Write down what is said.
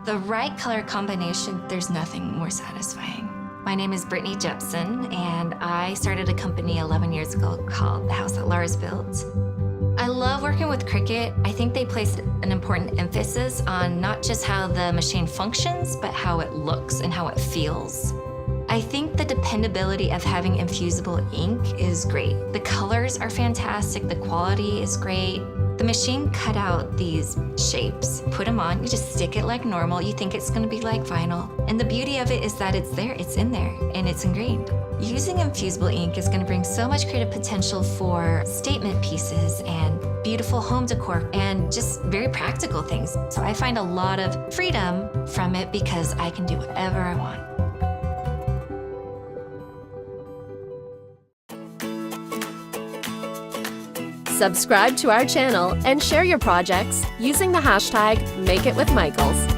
The right color combination, there's nothing more satisfying. My name is Brittany Jepson, and I started a company 11 years ago called The House That Lars Built. I love working with Cricut. I think they placed an important emphasis on not just how the machine functions, but how it looks and how it feels. I think the dependability of having infusible ink is great. The colors are fantastic, the quality is great. The machine cut out these shapes, put them on, you just stick it like normal, you think it's gonna be like vinyl. And the beauty of it is that it's there, it's in there, and it's ingrained. Using infusible ink is gonna bring so much creative potential for statement pieces and beautiful home decor and just very practical things. So I find a lot of freedom from it because I can do whatever I want. Subscribe to our channel and share your projects using the hashtag #MakeItWithMichaels.